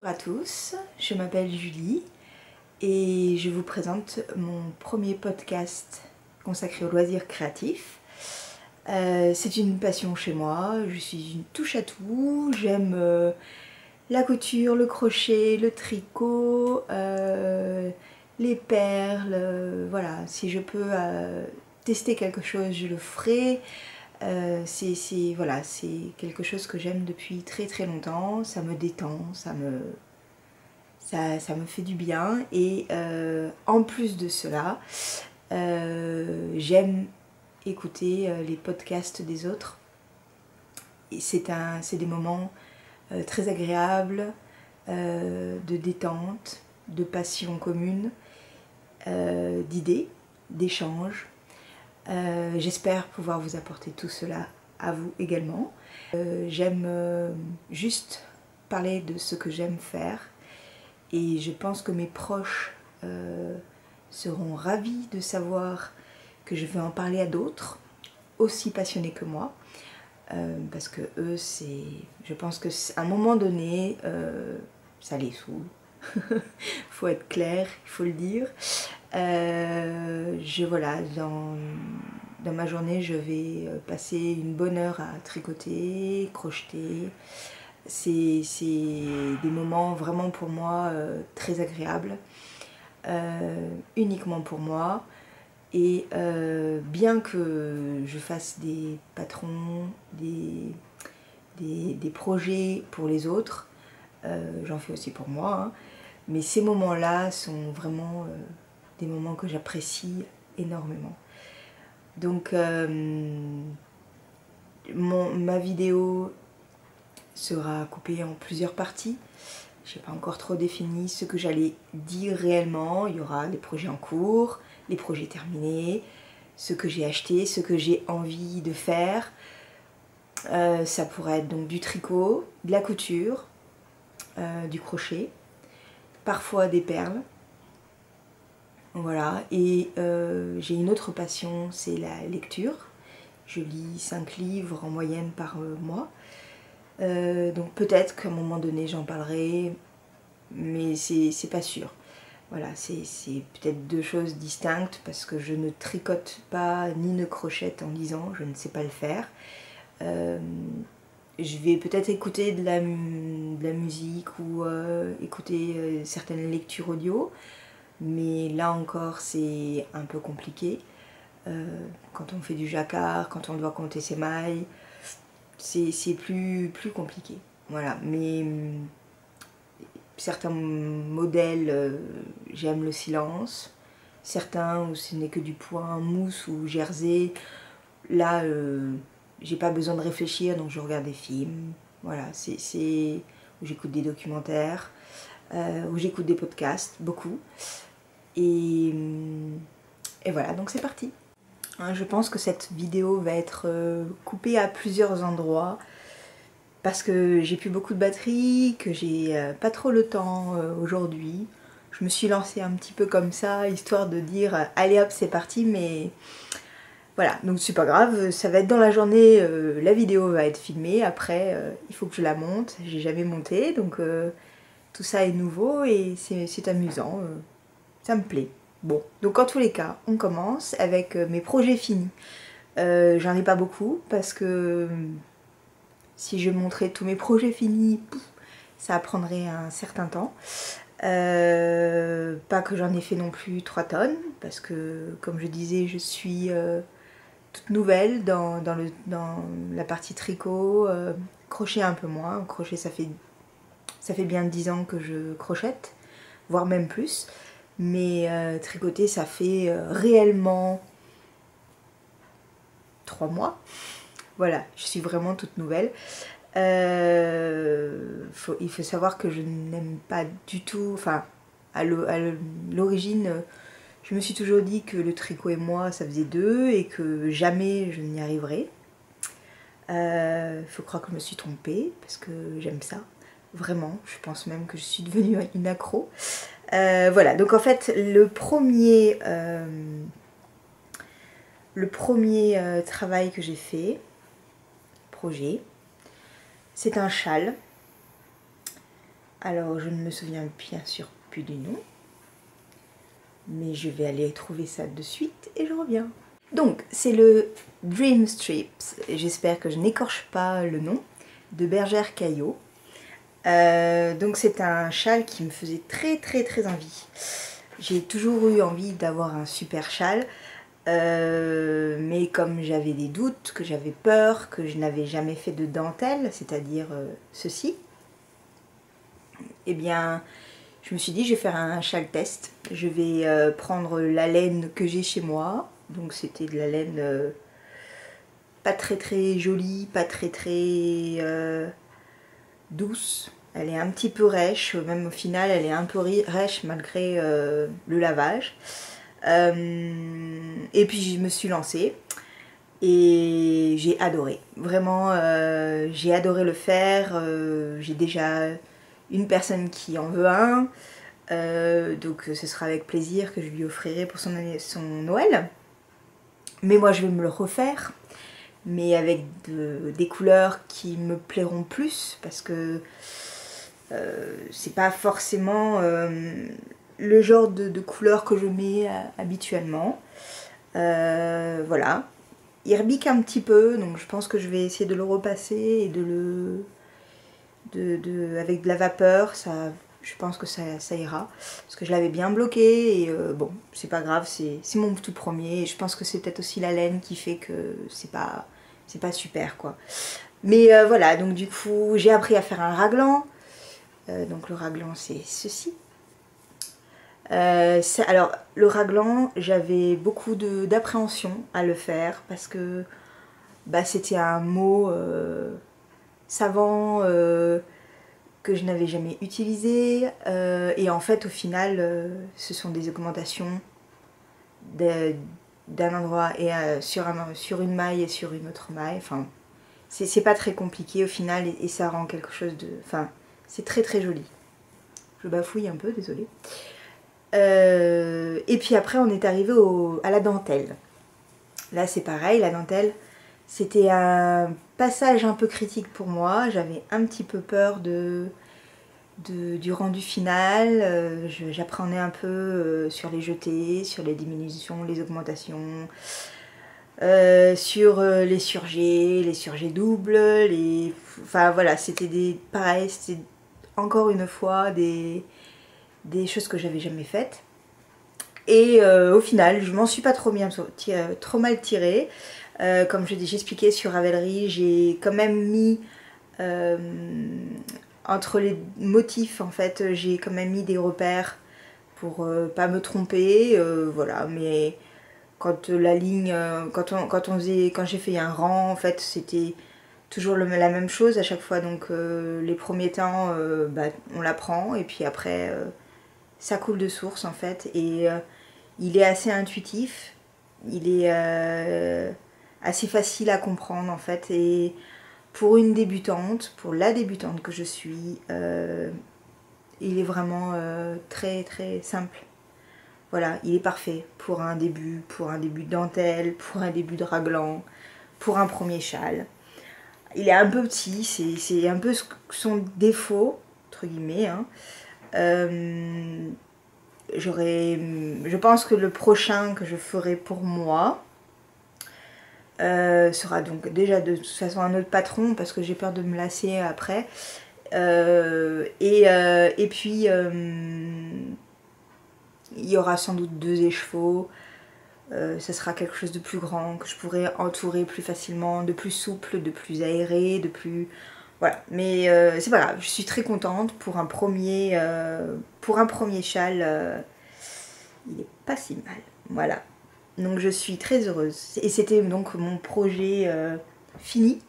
Bonjour à tous, je m'appelle Julie et je vous présente mon premier podcast consacré aux loisirs créatifs. C'est une passion chez moi, je suis une touche à tout, j'aime la couture, le crochet, le tricot, les perles, voilà, si je peux tester quelque chose je le ferai. Voilà, c'est quelque chose que j'aime depuis très très longtemps, ça me détend, ça me fait du bien et en plus de cela, j'aime écouter les podcasts des autres. Et c'est des moments très agréables, de détente, de passion commune, d'idées, d'échanges. J'espère pouvoir vous apporter tout cela à vous également. J'aime juste parler de ce que j'aime faire et je pense que mes proches seront ravis de savoir que je vais en parler à d'autres aussi passionnés que moi, parce que eux, je pense que à un moment donné, ça les saoule. Faut être clair, il faut le dire. Voilà, dans ma journée, je vais passer une bonne heure à tricoter, crocheter. C'est des moments vraiment pour moi très agréables, uniquement pour moi. Et bien que je fasse des patrons, des projets pour les autres, j'en fais aussi pour moi, hein, mais ces moments-là sont vraiment des moments que j'apprécie énormément. Donc ma vidéo sera coupée en plusieurs parties. Je n'ai pas encore trop défini ce que j'allais dire réellement. Il y aura les projets en cours, les projets terminés, ce que j'ai acheté, ce que j'ai envie de faire. Ça pourrait être donc du tricot, de la couture, du crochet, parfois des perles. Voilà, et j'ai une autre passion, c'est la lecture. Je lis 5 livres en moyenne par mois. Donc peut-être qu'à un moment donné j'en parlerai, mais c'est pas sûr. Voilà, c'est peut-être deux choses distinctes parce que je ne tricote pas ni ne crochette en lisant, je ne sais pas le faire. Je vais peut-être écouter de la musique ou écouter certaines lectures audio, mais là encore c'est un peu compliqué. Quand on fait du jacquard, quand on doit compter ses mailles, c'est plus compliqué. Voilà, mais certains modèles, j'aime le silence. Certains où ce n'est que du point mousse ou jersey, là, j'ai pas besoin de réfléchir, donc je regarde des films. Voilà, c'est où j'écoute des documentaires, où j'écoute des podcasts, beaucoup. Et, et voilà, donc c'est parti. Je pense que cette vidéo va être coupée à plusieurs endroits parce que j'ai plus beaucoup de batterie, que j'ai pas trop le temps aujourd'hui. Je me suis lancée un petit peu comme ça, histoire de dire allez hop c'est parti, mais voilà, donc c'est pas grave, ça va être dans la journée, la vidéo va être filmée, après il faut que je la monte, j'ai jamais monté, donc tout ça est nouveau et c'est amusant, ça me plaît. Bon, donc en tous les cas, on commence avec mes projets finis. J'en ai pas beaucoup parce que si je montrais tous mes projets finis, ça prendrait un certain temps. Pas que j'en ai fait non plus 3 tonnes, parce que comme je disais, je suis toute nouvelle dans la partie tricot, crochet un peu moins. Crochet ça fait bien 10 ans que je crochette, voire même plus. Mais tricoter ça fait réellement 3 mois. Voilà, je suis vraiment toute nouvelle. Il faut savoir que je n'aime pas du tout, enfin à l'origine je me suis toujours dit que le tricot et moi ça faisait deux et que jamais je n'y arriverais. Faut croire que je me suis trompée parce que j'aime ça, vraiment, je pense même que je suis devenue une accro. Voilà, donc en fait le premier travail que j'ai fait, projet, c'est un châle Alors je ne me souviens bien sûr plus du nom, mais je vais aller trouver ça de suite et je reviens. Donc c'est le Dream Strips, j'espère que je n'écorche pas le nom, de Bergère Caillot. Donc c'est un châle qui me faisait très envie. J'ai toujours eu envie d'avoir un super châle, mais comme j'avais des doutes, que j'avais peur, que je n'avais jamais fait de dentelle, c'est-à-dire ceci, eh bien je me suis dit je vais faire un châle test. Je vais prendre la laine que j'ai chez moi, donc c'était de la laine pas très jolie, pas très douce. Elle est un petit peu rêche, même au final elle est un peu rêche malgré le lavage. Et puis je me suis lancée et j'ai adoré. Vraiment, j'ai adoré le faire. J'ai déjà une personne qui en veut un. Donc ce sera avec plaisir que je lui offrirai pour son Noël. Mais moi je vais me le refaire, mais avec des couleurs qui me plairont plus, parce que c'est pas forcément le genre de couleur que je mets habituellement. Voilà. Il rebique un petit peu, donc je pense que je vais essayer de le repasser et avec de la vapeur, je pense que ça ira. Parce que je l'avais bien bloqué et bon, c'est pas grave, c'est mon tout premier. Et je pense que c'est peut-être aussi la laine qui fait que c'est pas super quoi. Mais voilà, donc du coup, j'ai appris à faire un raglan. Donc le raglan, c'est ceci. Alors, le raglan, j'avais beaucoup d'appréhension à le faire parce que bah, c'était un mot savant que je n'avais jamais utilisé. Et en fait, au final, ce sont des augmentations d'un endroit et sur une maille et sur une autre maille. Enfin, c'est pas très compliqué au final et ça rend quelque chose de... Enfin, c'est très joli. Je bafouille un peu, désolée. Et puis après on est arrivé à la dentelle. Là c'est pareil, la dentelle c'était un passage un peu critique pour moi. J'avais un petit peu peur du rendu final. J'apprenais un peu sur les jetés, sur les diminutions, les augmentations, sur les surgés doubles, enfin voilà, c'était pareil, c'était encore une fois des choses que j'avais jamais faites. Et au final, je m'en suis pas trop mal tirée. Comme j'expliquais sur Ravelry, j'ai quand même mis entre les motifs, en fait, j'ai quand même mis des repères pour pas me tromper. Voilà, mais quand la ligne, quand j'ai fait un rang, en fait, c'était toujours la même chose à chaque fois. Donc les premiers temps, bah, on l'apprend et puis après ça coule de source en fait. Et il est assez intuitif, il est assez facile à comprendre en fait. Et pour une débutante, pour la débutante que je suis, il est vraiment très simple. Voilà, il est parfait pour un début de dentelle, pour un début de raglan, pour un premier châle. Il est un peu petit, c'est un peu son défaut, entre guillemets. Hein. Je pense que le prochain que je ferai pour moi sera donc déjà de toute façon un autre patron parce que j'ai peur de me lasser après. Et puis il y aura sans doute 2 écheveaux. Ça sera quelque chose de plus grand, que je pourrai entourer plus facilement, de plus souple, de plus aéré, de plus... Voilà, mais c'est pas grave, je suis très contente pour un premier châle, il est pas si mal, voilà. Donc je suis très heureuse, et c'était donc mon projet fini,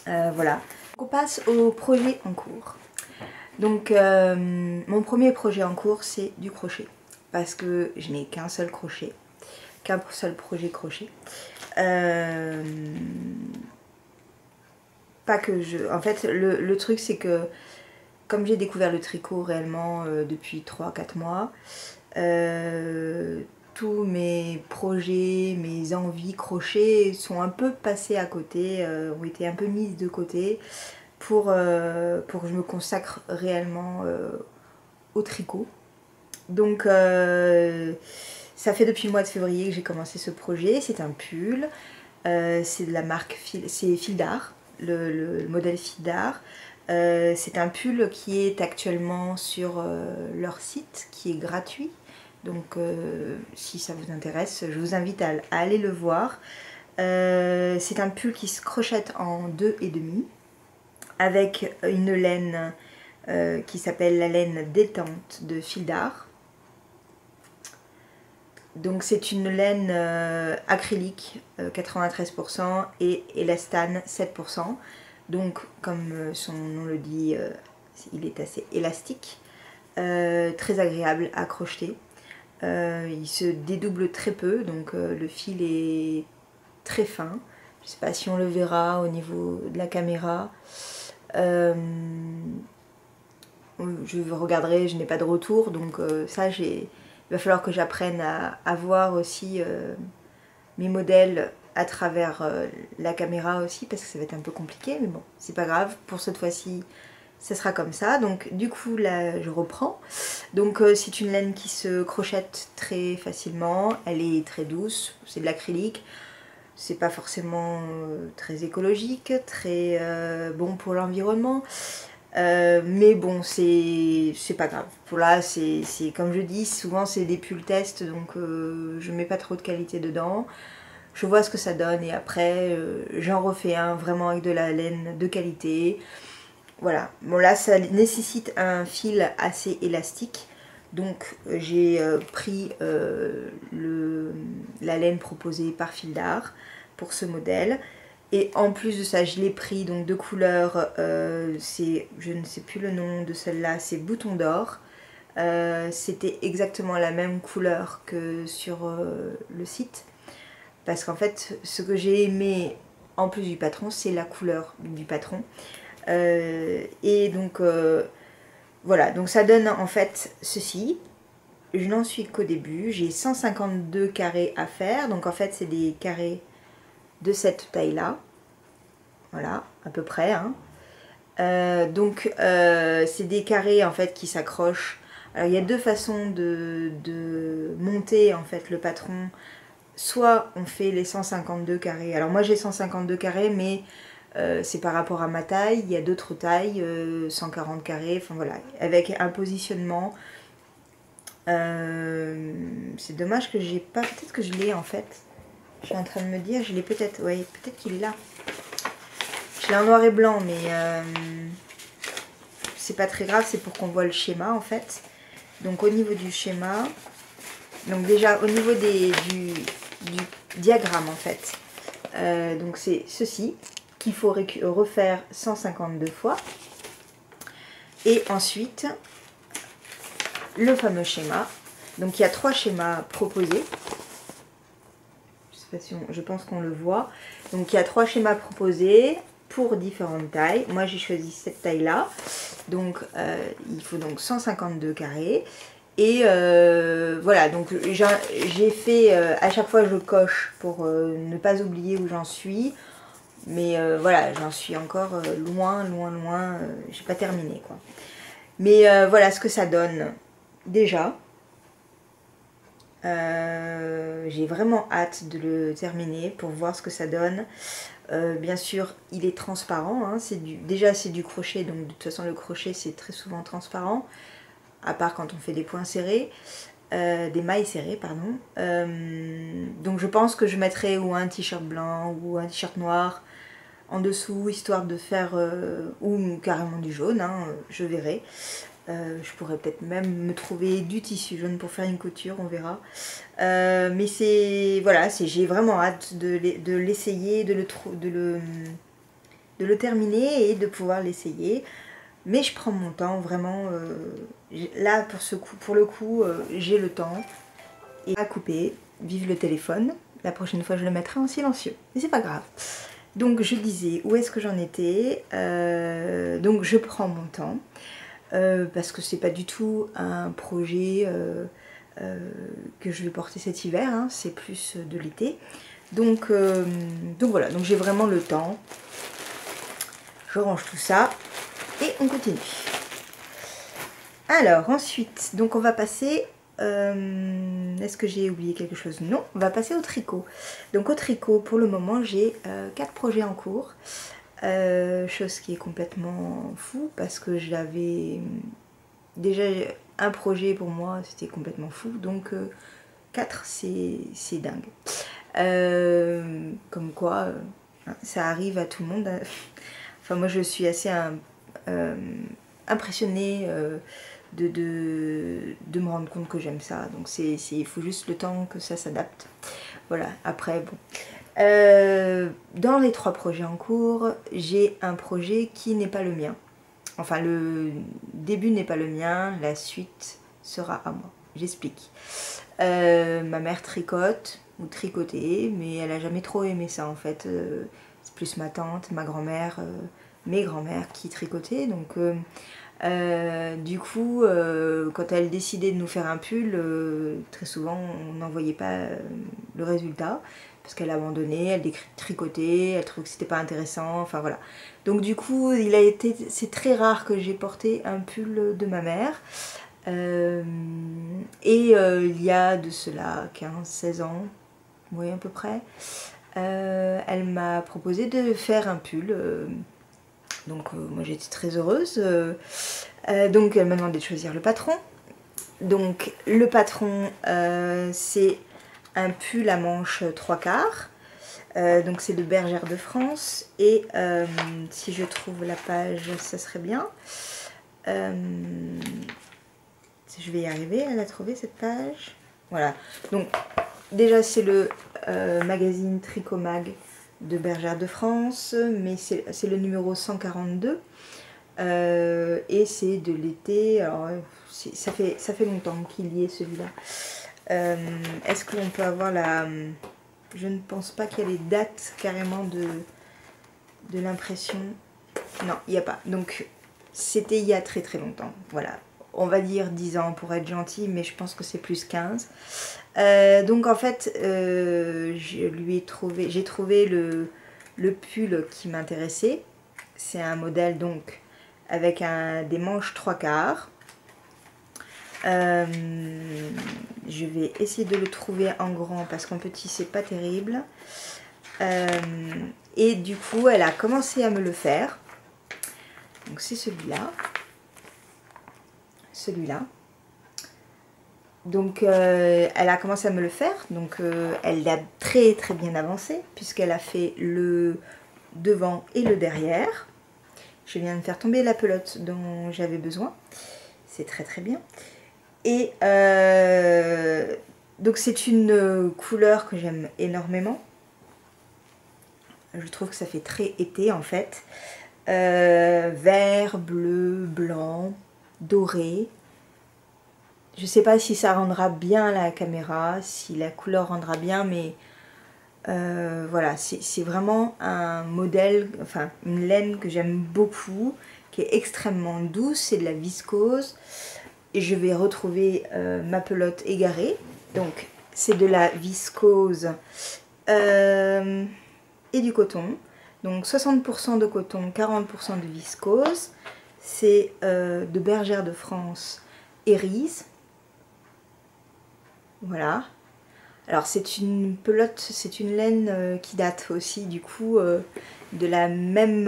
voilà. On passe au projet en cours. Donc mon premier projet en cours c'est du crochet, parce que je n'ai qu'un seul crochet. Qu'un seul projet crochet. Pas que je... En fait, le truc, c'est que comme j'ai découvert le tricot réellement depuis 3-4 mois, tous mes projets, mes envies crochet sont un peu passés à côté, ont été un peu mises de côté, pour que je me consacre réellement au tricot. Donc ça fait depuis le mois de février que j'ai commencé ce projet. C'est un pull, c'est de la marque Fil d'Art, le modèle Fil d'Art. C'est un pull qui est actuellement sur leur site, qui est gratuit. Donc si ça vous intéresse, je vous invite à aller le voir. C'est un pull qui se crochette en 2,5 avec une laine qui s'appelle la laine détente de Fil d'Art. Donc c'est une laine acrylique 93% et élastane 7%. Donc comme son nom le dit, il est assez élastique, très agréable à crocheter. Il se dédouble très peu, donc le fil est très fin. Je ne sais pas si on le verra au niveau de la caméra. Je regarderai, je n'ai pas de retour, donc ça il va falloir que j'apprenne à voir aussi mes modèles à travers la caméra aussi, parce que ça va être un peu compliqué, mais bon, c'est pas grave, pour cette fois-ci ça sera comme ça. Donc du coup là je reprends. Donc c'est une laine qui se crochette très facilement, elle est très douce, c'est de l'acrylique. C'est pas forcément très écologique, très bon pour l'environnement. Mais bon, c'est pas grave. Pour là, c'est comme je dis, souvent c'est des pulls test, donc je mets pas trop de qualité dedans. Je vois ce que ça donne et après j'en refais un vraiment avec de la laine de qualité. Voilà. Bon là, ça nécessite un fil assez élastique. Donc j'ai pris la laine proposée par Fil d'Art pour ce modèle. Et en plus de ça, je l'ai pris donc de couleur, je ne sais plus le nom de celle-là, c'est Bouton d'Or. C'était exactement la même couleur que sur le site. Parce qu'en fait, ce que j'ai aimé en plus du patron, c'est la couleur du patron. Et donc voilà, donc ça donne en fait ceci. Je n'en suis qu'au début, j'ai 152 carrés à faire, donc en fait c'est des carrés de cette taille là, voilà, à peu près, hein. Donc c'est des carrés en fait qui s'accrochent. Alors il y a deux façons de monter en fait le patron. Soit on fait les 152 carrés, alors moi j'ai 152 carrés, mais c'est par rapport à ma taille. Il y a d'autres tailles, 140 carrés, enfin voilà, avec un positionnement. C'est dommage que j'ai pas, peut-être que je l'ai en fait. Je suis en train de me dire, je l'ai peut-être, oui, peut-être qu'il l'a. Je l'ai en noir et blanc, mais c'est pas très grave, c'est pour qu'on voit le schéma en fait. Donc au niveau du schéma, donc déjà au niveau du diagramme en fait, donc c'est ceci qu'il faut refaire 152 fois. Et ensuite, le fameux schéma. Donc il y a 3 schémas proposés. Je sais pas si je pense qu'on le voit. Donc il y a 3 schémas proposés pour différentes tailles. Moi j'ai choisi cette taille là. Donc il faut donc 152 carrés. Et voilà, donc j'ai fait, à chaque fois je coche pour ne pas oublier où j'en suis. Mais voilà, j'en suis encore loin, j'ai pas terminé quoi. Mais voilà ce que ça donne déjà. J'ai vraiment hâte de le terminer pour voir ce que ça donne. Bien sûr, il est transparent, hein, déjà c'est du crochet, donc de toute façon le crochet c'est très souvent transparent, à part quand on fait des points serrés, des mailles serrées, pardon. Donc je pense que je mettrai ou un t-shirt blanc ou un t-shirt noir en dessous, histoire de faire, ou carrément du jaune, hein, je verrai. Je pourrais peut-être même me trouver du tissu jaune pour faire une couture, on verra. Mais c'est, voilà, j'ai vraiment hâte de l'essayer, de le terminer et de pouvoir l'essayer. Mais je prends mon temps, vraiment. Là, pour le coup, j'ai le temps. Et à couper, vive le téléphone. La prochaine fois, je le mettrai en silencieux. Mais c'est pas grave. Donc, je disais, où est-ce que j'en étais? Donc, je prends mon temps. Parce que c'est pas du tout un projet que je vais porter cet hiver, hein, c'est plus de l'été. Donc voilà, donc j'ai vraiment le temps. Je range tout ça et on continue. Alors ensuite, donc on va passer... Est-ce que j'ai oublié quelque chose? Non, on va passer au tricot. Donc au tricot, pour le moment, j'ai 4 projets en cours. Chose qui est complètement fou parce que j'avais déjà un projet pour moi, c'était complètement fou. Donc 4, c'est dingue. Comme quoi, ça arrive à tout le monde. Enfin, moi, je suis assez impressionnée de me rendre compte que j'aime ça. Donc, il faut juste le temps que ça s'adapte. Voilà, après, bon. Dans les 3 projets en cours, j'ai un projet qui n'est pas le mien. Enfin, le début n'est pas le mien, la suite sera à moi. J'explique. Ma mère tricote ou tricotait, mais elle a jamais trop aimé ça en fait. C'est plus ma tante, ma grand-mère, mes grands-mères qui tricotaient. Donc du coup, quand elle décidait de nous faire un pull, très souvent on n'en voyait pas le résultat. Parce qu'elle abandonnait, elle tricotait, elle trouvait que c'était pas intéressant, enfin voilà. Donc du coup, c'est très rare que j'ai porté un pull de ma mère. Il y a de cela 15-16 ans, oui à peu près, elle m'a proposé de faire un pull. Donc moi j'étais très heureuse. Donc elle m'a demandé de choisir le patron. Donc le patron c'est un pull à manches 3/4. Donc c'est de Bergère de France. Et si je trouve la page, ça serait bien. Je vais y arriver à la trouver cette page. Voilà. Donc déjà c'est le magazine Tricot Mag de Bergère de France. Mais c'est le numéro 142. Et c'est de l'été. Alors ça fait longtemps qu'il y est celui-là. Est-ce qu'on peut avoir la... Je ne pense pas qu'il y a les dates carrément de l'impression. Non, il n'y a pas. Donc, c'était il y a très très longtemps. Voilà. On va dire 10 ans pour être gentil, mais je pense que c'est plus 15. Donc, en fait, j'ai trouvé le pull qui m'intéressait. C'est un modèle donc avec des manches 3/4. Je vais essayer de le trouver en grand parce qu'en petit c'est pas terrible. Et du coup elle a commencé à me le faire. Donc c'est celui-là. Donc elle a commencé à me le faire. Donc elle a très très bien avancé puisqu'elle a fait le devant et le derrière. Je viens de faire tomber la pelote dont j'avais besoin. C'est très très bien. Et donc c'est une couleur que j'aime énormément. Je trouve que ça fait très été en fait. Vert, bleu, blanc, doré. Je sais pas si ça rendra bien à la caméra, si la couleur rendra bien, mais voilà, c'est vraiment un modèle, enfin une laine que j'aime beaucoup, qui est extrêmement douce, c'est de la viscose. Et je vais retrouver ma pelote égarée. Donc c'est de la viscose et du coton. Donc 60% de coton, 40% de viscose. C'est de Bergère de France Iris. Voilà. Alors c'est une pelote, c'est une laine qui date aussi du coup de la même,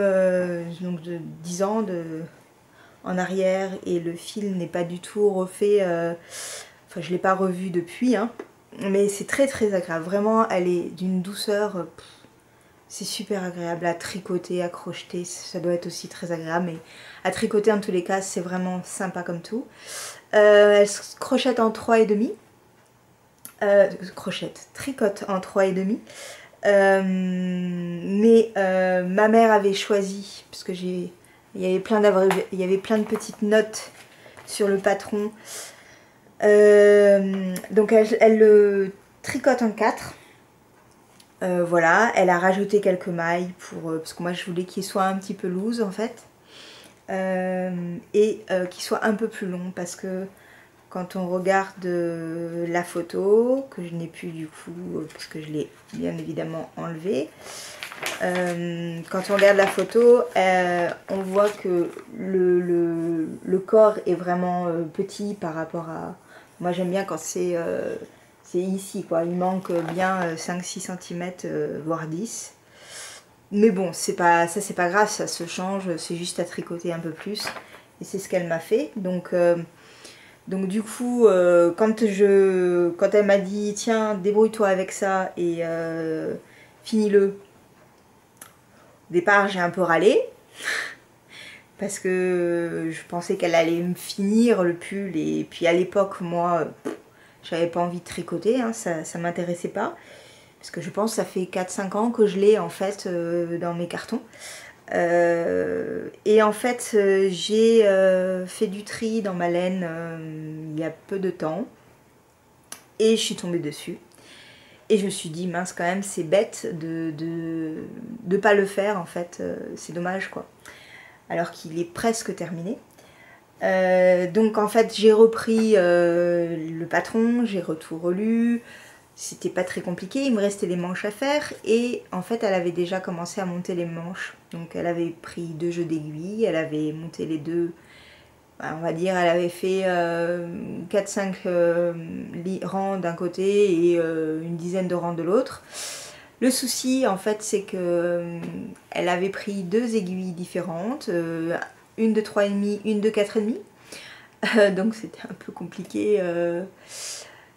donc de 10 ans en arrière, et le fil n'est pas du tout refait, enfin je ne l'ai pas revu depuis, hein, mais c'est très très agréable, vraiment elle est d'une douceur, c'est super agréable à tricoter, à crocheter, ça doit être aussi très agréable, mais à tricoter en tous les cas c'est vraiment sympa comme tout. Elle se crochette en 3,5, tricote en 3,5. Mais ma mère avait choisi, parce que il y avait plein de petites notes sur le patron. Donc elle le tricote en 4. Voilà, elle a rajouté quelques mailles parce que moi je voulais qu'il soit un petit peu loose en fait. Et qu'il soit un peu plus long parce que quand on regarde la photo, que je n'ai plus du coup, parce que je l'ai bien évidemment enlevée, quand on regarde la photo, on voit que le corps est vraiment petit par rapport à... Moi j'aime bien quand c'est ici, quoi. Il manque bien 5-6 cm, voire 10. Mais bon, c'est pas grave, ça se change, c'est juste à tricoter un peu plus. Et c'est ce qu'elle m'a fait. Donc du coup, quand elle m'a dit, tiens, débrouille-toi avec ça et finis-le. Au départ, j'ai un peu râlé. Parce que je pensais qu'elle allait me finir le pull. Et puis à l'époque, moi, j'avais pas envie de tricoter, hein, ça m'intéressait pas. Parce que je pense que ça fait 4-5 ans que je l'ai en fait dans mes cartons. Et en fait, j'ai fait du tri dans ma laine il y a peu de temps. Et je suis tombée dessus. Et je me suis dit, mince quand même, c'est bête de pas le faire en fait. C'est dommage quoi. Alors qu'il est presque terminé. Donc en fait, j'ai repris le patron, j'ai tout relu. C'était pas très compliqué, il me restait les manches à faire et en fait elle avait déjà commencé à monter les manches. Donc elle avait pris 2 jeux d'aiguilles, elle avait monté les deux, on va dire elle avait fait 4-5 rangs d'un côté et une dizaine de rangs de l'autre. Le souci en fait c'est que elle avait pris 2 aiguilles différentes, une de 3,5, une de 4,5. Donc c'était un peu compliqué.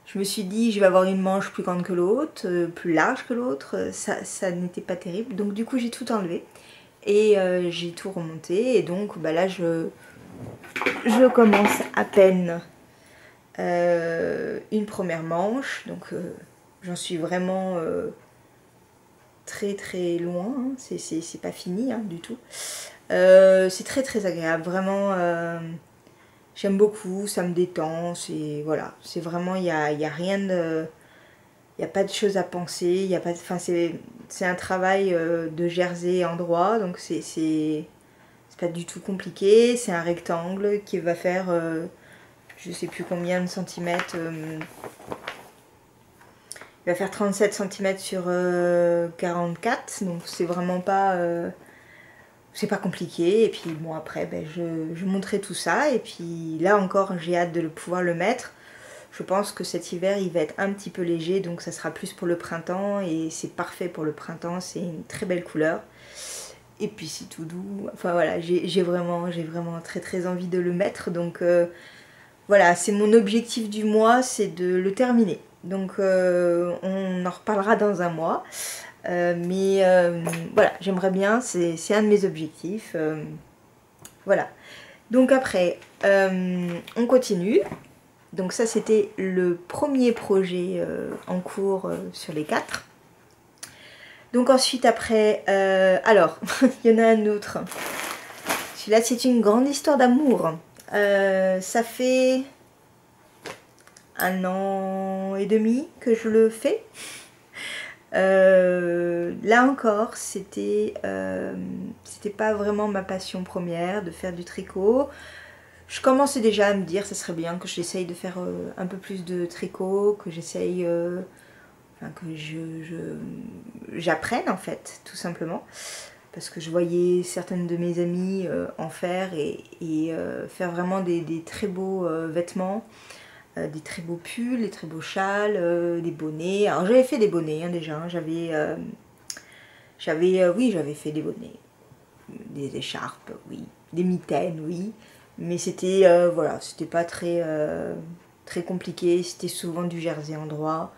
Je me suis dit, je vais avoir une manche plus grande que l'autre, plus large que l'autre. Ça n'était pas terrible. Donc du coup, j'ai tout enlevé. Et j'ai tout remonté. Et donc bah, là, je commence à peine une première manche. Donc j'en suis vraiment très très loin. Hein. C'est pas fini hein, du tout. C'est très très agréable. Vraiment... J'aime beaucoup, ça me détend, c'est voilà, c'est vraiment, il y a rien de... Il n'y a pas de choses à penser, il y a pas, enfin c'est un travail de jersey endroit, donc c'est pas du tout compliqué, c'est un rectangle qui va faire, je sais plus combien de centimètres, il va faire 37 cm sur 44, donc c'est vraiment pas... c'est pas compliqué et puis bon après ben, je montrerai tout ça et puis là encore j'ai hâte de pouvoir le mettre. Je pense que cet hiver il va être un petit peu léger donc ça sera plus pour le printemps et c'est parfait pour le printemps, c'est une très belle couleur et puis c'est tout doux, enfin voilà j'ai vraiment très très envie de le mettre donc voilà c'est mon objectif du mois, c'est de le terminer donc on en reparlera dans un mois. Mais voilà, j'aimerais bien, c'est un de mes objectifs. Voilà. Donc après, on continue. Donc ça, c'était le premier projet en cours sur les 4. Donc ensuite, après, alors, il y en a un autre. Celui-là, c'est une grande histoire d'amour. Ça fait 1 an et demi que je le fais. Là encore, c'était pas vraiment ma passion première de faire du tricot. Je commençais déjà à me dire que ce serait bien que j'essaye de faire un peu plus de tricot, que j'essaye, enfin, que j'apprenne en fait, tout simplement. Parce que je voyais certaines de mes amies en faire et faire vraiment des très beaux vêtements. Des très beaux pulls, des très beaux châles, des bonnets. Alors j'avais fait des bonnets hein, déjà, hein. J'avais fait des bonnets, des écharpes, oui, des mitaines, oui. Mais c'était voilà, c'était pas très, très compliqué, c'était souvent du jersey endroit.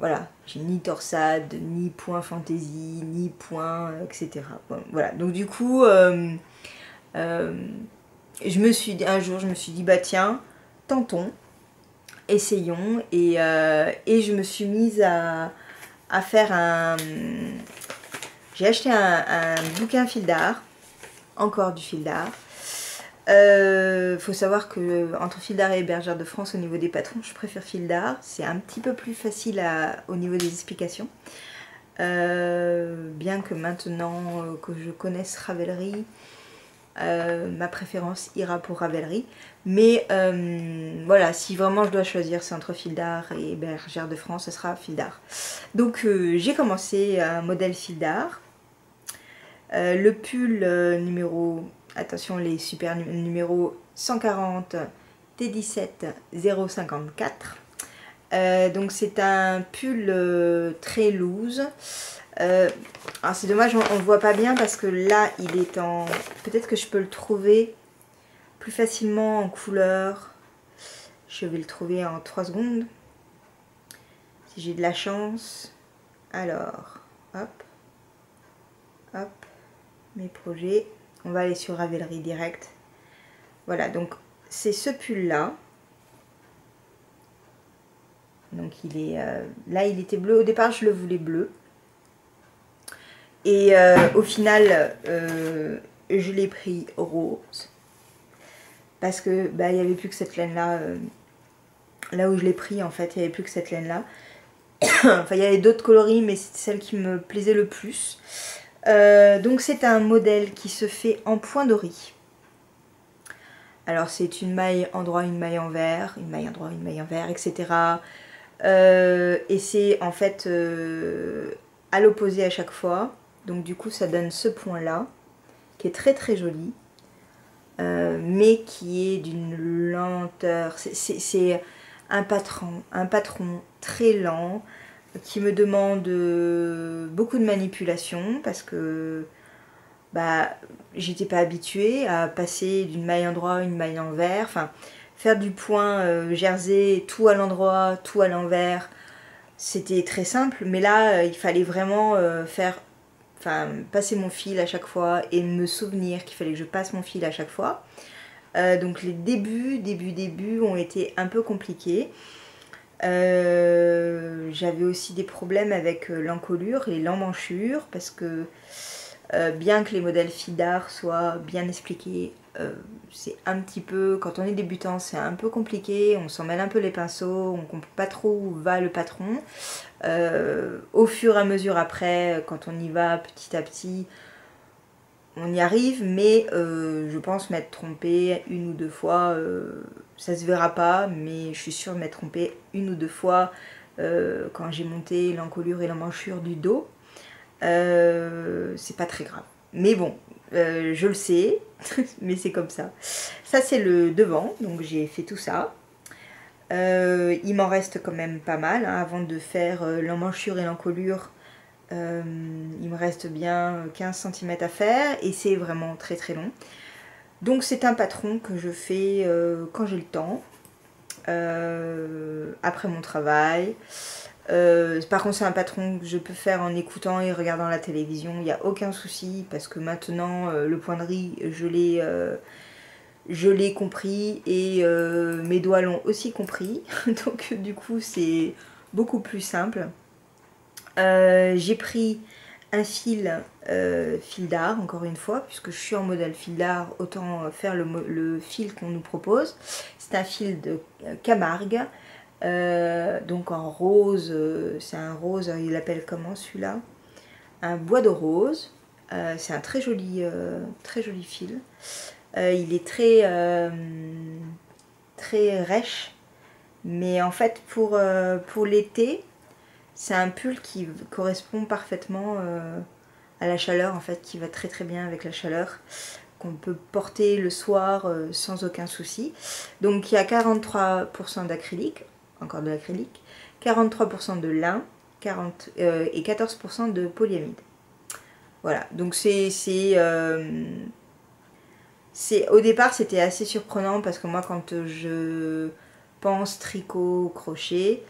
Voilà, j'ai ni torsade, ni point fantaisie, ni point, etc. Bon, voilà, donc du coup, un jour je me suis dit, bah tiens, tentons. Essayons et je me suis mise à faire un... J'ai acheté un bouquin fil d'art, encore du fil d'art. Faut savoir que entre fil d'art et Bergère de France au niveau des patrons, je préfère fil d'art. C'est un petit peu plus facile au niveau des explications. Bien que maintenant que je connaisse Ravelry, ma préférence ira pour Ravelry. Mais voilà, si vraiment je dois choisir, c'est entre fil d'art et Bergère de France, ce sera fil d'art. Donc j'ai commencé un modèle fil d'art. Le pull numéro, attention les super numéro 140 T17 054. Donc c'est un pull très loose. Alors c'est dommage, on ne voit pas bien parce que là il est en... Peut-être que je peux le trouver plus facilement en couleur. Je vais le trouver en 3 secondes. Si j'ai de la chance. Alors, hop, hop, mes projets. On va aller sur Ravelry direct. Voilà, donc c'est ce pull là. Donc il est... là il était bleu. Au départ je le voulais bleu. Et au final, je l'ai pris rose. Parce que bah, il n'y avait plus que cette laine là. Là où je l'ai pris en fait, il n'y avait plus que cette laine là. Enfin il y avait d'autres coloris mais c'était celle qui me plaisait le plus. Donc c'est un modèle qui se fait en point doré. Alors c'est une maille endroit, une maille envers, une maille endroit, une maille envers, etc. Et c'est en fait à l'opposé à chaque fois. Donc du coup ça donne ce point là qui est très très joli. Mais qui est d'une lenteur. C'est un patron très lent qui me demande beaucoup de manipulation parce que bah, j'étais pas habituée à passer d'une maille endroit à une maille envers. Enfin, faire du point jersey, tout à l'endroit, tout à l'envers, c'était très simple. Mais là, il fallait vraiment passer mon fil à chaque fois et me souvenir qu'il fallait que je passe mon fil à chaque fois. Donc les débuts ont été un peu compliqués. J'avais aussi des problèmes avec l'encolure et l'emmanchure parce que bien que les modèles Fildar soient bien expliqués, c'est un petit peu, quand on est débutant, c'est un peu compliqué, on s'en mêle un peu les pinceaux, on ne comprend pas trop où va le patron. Au fur et à mesure après, quand on y va petit à petit, on y arrive, mais je pense m'être trompée une ou deux fois, ça se verra pas, mais je suis sûre de m'être trompée une ou deux fois quand j'ai monté l'encolure et l'emmanchure du dos. C'est pas très grave. Mais bon, je le sais, mais c'est comme ça. Ça c'est le devant, donc j'ai fait tout ça. Il m'en reste quand même pas mal, hein, avant de faire l'emmanchure et l'encolure. Il me reste bien 15 cm à faire et c'est vraiment très très long. Donc c'est un patron que je fais quand j'ai le temps, après mon travail. Par contre c'est un patron que je peux faire en écoutant et regardant la télévision, il n'y a aucun souci parce que maintenant le point de riz je l'ai compris et mes doigts l'ont aussi compris. Donc du coup c'est beaucoup plus simple. J'ai pris un fil Fildar, encore une fois, puisque je suis en modèle Fildar, autant faire le fil qu'on nous propose. C'est un fil de Camargue, donc en rose, c'est un rose, il l'appelle comment celui-là? Un bois de rose. C'est un très joli fil. Il est très rêche, mais en fait pour l'été, c'est un pull qui correspond parfaitement à la chaleur, en fait, qui va très très bien avec la chaleur, qu'on peut porter le soir sans aucun souci. Donc il y a 43% d'acrylique, encore de l'acrylique, 43% de lin et 14% de polyamide. Voilà, donc au départ c'était assez surprenant parce que moi quand je pense tricot, crochet,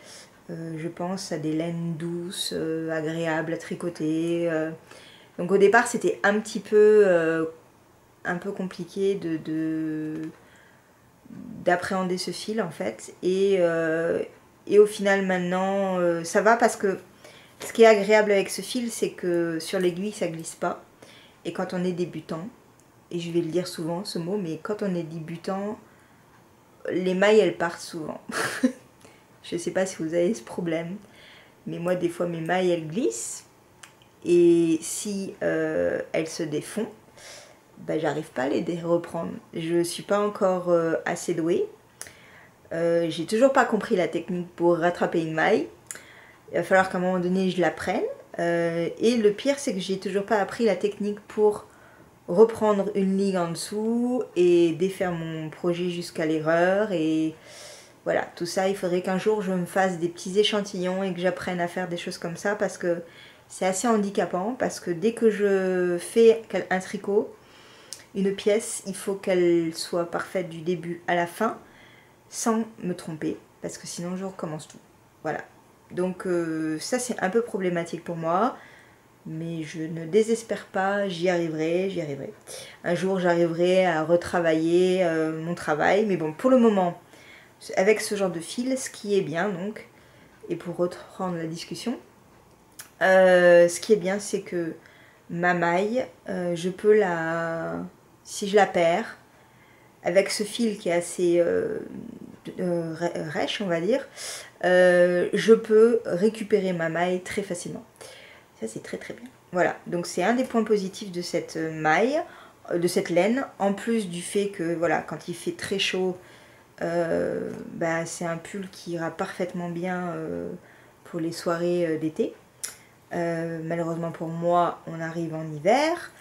je pense à des laines douces, agréables à tricoter. Donc au départ c'était un peu compliqué d'appréhender ce fil en fait. Et au final maintenant ça va parce que ce qui est agréable avec ce fil c'est que sur l'aiguille ça glisse pas. Et quand on est débutant, et je vais le dire souvent ce mot, mais quand on est débutant, les mailles elles partent souvent. Je sais pas si vous avez ce problème, mais moi des fois mes mailles elles glissent et si elles se défont, ben, j'arrive pas à les reprendre. Je suis pas encore assez douée. J'ai toujours pas compris la technique pour rattraper une maille. Il va falloir qu'à un moment donné je l'apprenne. Et le pire, c'est que j'ai toujours pas appris la technique pour reprendre une ligne en dessous et défaire mon projet jusqu'à l'erreur. Et voilà, tout ça, il faudrait qu'un jour je me fasse des petits échantillons et que j'apprenne à faire des choses comme ça, parce que c'est assez handicapant, parce que dès que je fais un tricot, une pièce, il faut qu'elle soit parfaite du début à la fin, sans me tromper, parce que sinon je recommence tout. Voilà. Donc ça, c'est un peu problématique pour moi, mais je ne désespère pas, j'y arriverai, j'y arriverai. Un jour, j'arriverai à retravailler mon travail, mais bon, pour le moment, avec ce genre de fil, ce qui est bien, donc, et pour reprendre la discussion, ce qui est bien, c'est que ma maille, je peux la... Si je la perds, avec ce fil qui est assez rêche, on va dire, je peux récupérer ma maille très facilement. Ça, c'est très très bien. Voilà, donc c'est un des points positifs de cette maille, de cette laine, en plus du fait que, voilà, quand il fait très chaud, bah, c'est un pull qui ira parfaitement bien pour les soirées d'été. Malheureusement pour moi, on arrive en hiver,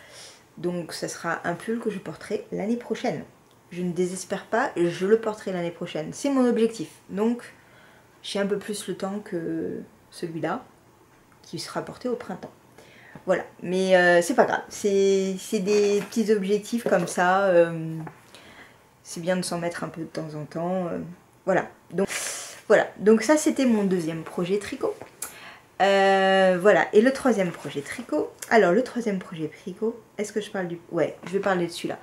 donc ça sera un pull que je porterai l'année prochaine. Je ne désespère pas, je le porterai l'année prochaine. C'est mon objectif. Donc, j'ai un peu plus le temps que celui-là, qui sera porté au printemps. Voilà, mais c'est pas grave. C'est des petits objectifs comme ça. C'est bien de s'en mettre un peu de temps en temps. Voilà, donc ça, c'était mon deuxième projet tricot. Voilà, et le troisième projet tricot. Alors, le troisième projet tricot, est-ce que je parle du... Ouais, je vais parler de celui-là.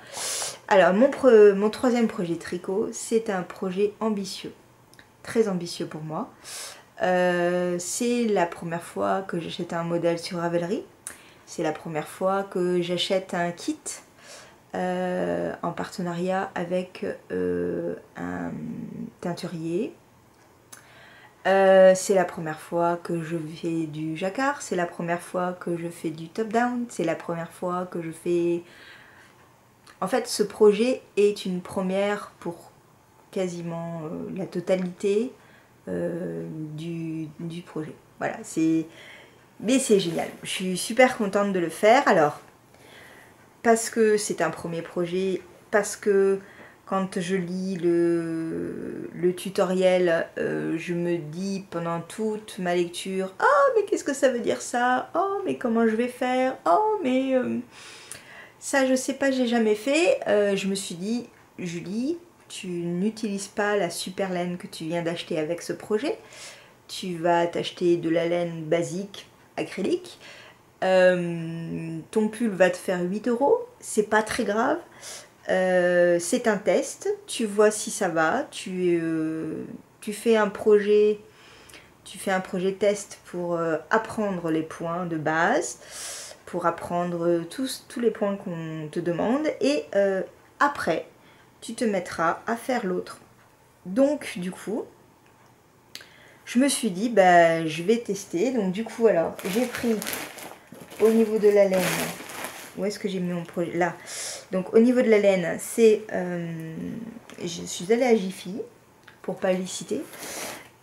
Alors, mon troisième projet tricot, c'est un projet ambitieux. Très ambitieux pour moi. C'est la première fois que j'achète un modèle sur Ravelry. C'est la première fois que j'achète un kit en partenariat avec un teinturier. C'est la première fois que je fais du jacquard, c'est la première fois que je fais du top-down, c'est la première fois que je fais... En fait, ce projet est une première pour quasiment la totalité du projet. Voilà, mais c'est génial. Je suis super contente de le faire. Alors, parce que c'est un premier projet, parce que quand je lis le tutoriel, je me dis pendant toute ma lecture, « Oh, mais qu'est-ce que ça veut dire ça? Oh, mais comment je vais faire? Oh, mais ça, je sais pas, j'ai jamais fait. » Je me suis dit, « Julie, tu n'utilises pas la super laine que tu viens d'acheter avec ce projet. Tu vas t'acheter de la laine basique acrylique. Ton pull va te faire 8 €. C'est pas très grave. C'est un test, tu vois si ça va, tu fais un projet test pour apprendre les points de base, pour apprendre tous les points qu'on te demande, et après tu te mettras à faire l'autre. Donc du coup je me suis dit bah je vais tester. Donc du coup alors j'ai pris au niveau de la laine, où est-ce que j'ai mis mon projet? Là. Donc au niveau de la laine, c'est... je suis allée à Jiffy, pour pas les citer.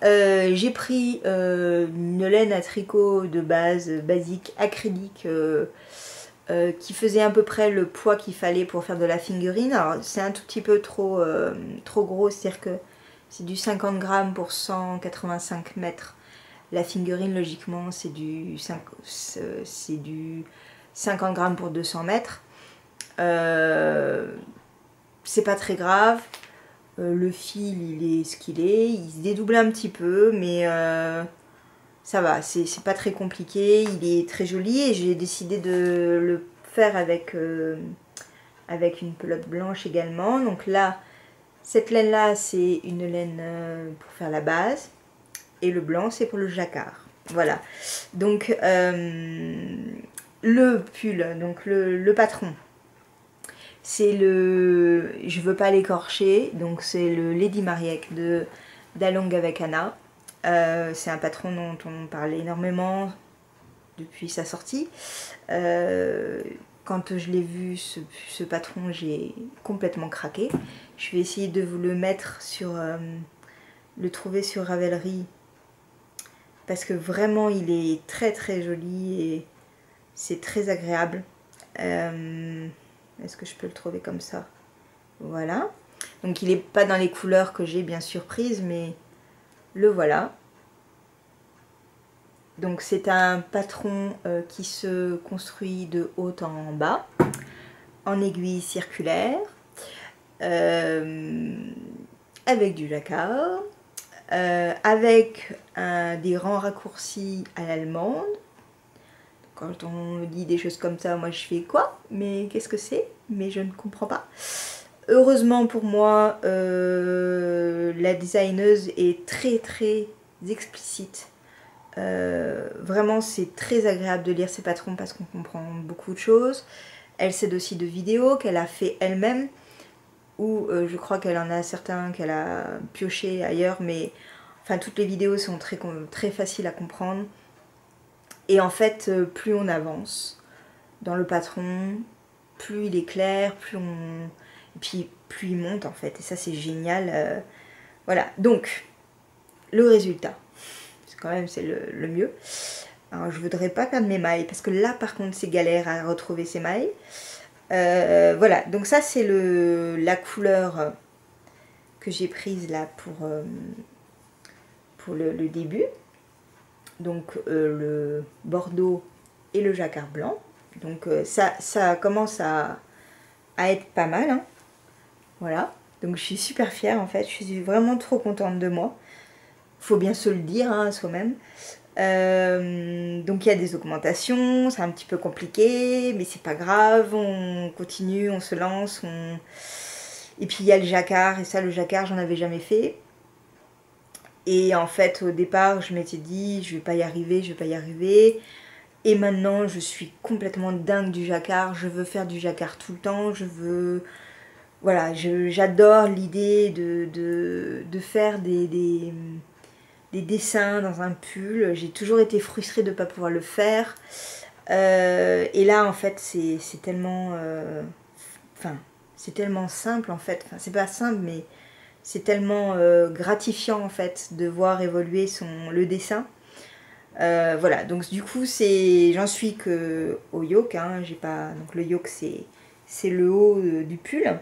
J'ai pris une laine à tricot de base, basique, acrylique, qui faisait à peu près le poids qu'il fallait pour faire de la fingering. Alors c'est un tout petit peu trop gros, c'est-à-dire que c'est du 50 grammes pour 185 mètres. La fingering, logiquement, c'est du 50 grammes pour 200 mètres. C'est pas très grave. Le fil, il est ce qu'il est. Il se dédouble un petit peu, mais ça va. C'est pas très compliqué. Il est très joli et j'ai décidé de le faire avec une pelote blanche également. Donc là, cette laine-là, c'est une laine pour faire la base. Et le blanc, c'est pour le jacquard. Voilà. Donc, le pull, donc le patron, c'est le... Je veux pas l'écorcher, donc c'est le Lady Marieke d'Along avec Anna. C'est un patron dont on parlait énormément depuis sa sortie. Quand je l'ai vu, ce patron, j'ai complètement craqué. Je vais essayer de vous le mettre sur... le trouver sur Ravelry. parce que vraiment il est très très joli et c'est très agréable. Est-ce que je peux le trouver comme ça? Voilà. Donc il n'est pas dans les couleurs que j'ai bien sûr prises, mais le voilà. Donc c'est un patron qui se construit de haut en bas, en aiguille circulaire, avec du jacquard, avec des rangs raccourcis à l'allemande. Quand on me dit des choses comme ça, moi je fais quoi? Mais qu'est-ce que c'est? Mais je ne comprends pas. Heureusement pour moi, la designeuse est très très explicite. Vraiment c'est très agréable de lire ses patrons parce qu'on comprend beaucoup de choses. Elle s'aide aussi de vidéos qu'elle a fait elle-même, ou je crois qu'elle en a certains qu'elle a pioché ailleurs, mais enfin toutes les vidéos sont très faciles à comprendre. Et en fait, plus on avance dans le patron, plus il est clair, plus on... Et puis plus il monte en fait, et ça c'est génial. Voilà, donc le résultat, quand même c'est le mieux. Alors je voudrais pas perdre mes mailles, parce que là par contre c'est galère à retrouver ces mailles. Voilà, donc ça c'est la couleur que j'ai prise là pour le début. Donc le bordeaux et le jacquard blanc. Donc ça commence à être pas mal, hein. Voilà, donc je suis super fière en fait, je suis vraiment trop contente de moi. Faut bien se le dire hein, à soi-même. Donc il y a des augmentations, c'est un petit peu compliqué, mais c'est pas grave, on continue, on se lance. Et puis il y a le jacquard, et ça le jacquard j'en avais jamais fait. Et en fait au départ je m'étais dit je vais pas y arriver, je vais pas y arriver. Et maintenant je suis complètement dingue du jacquard, je veux faire du jacquard tout le temps, je veux... Voilà, j'adore l'idée de faire des dessins dans un pull. J'ai toujours été frustrée de ne pas pouvoir le faire. Et là, en fait, c'est tellement... Enfin, c'est tellement simple, en fait. Enfin, c'est pas simple, mais c'est tellement gratifiant, en fait, de voir évoluer le dessin. Voilà, donc du coup, j'en suis que au yoke. Hein, j'ai pas... Donc le yoke, c'est le haut du pull.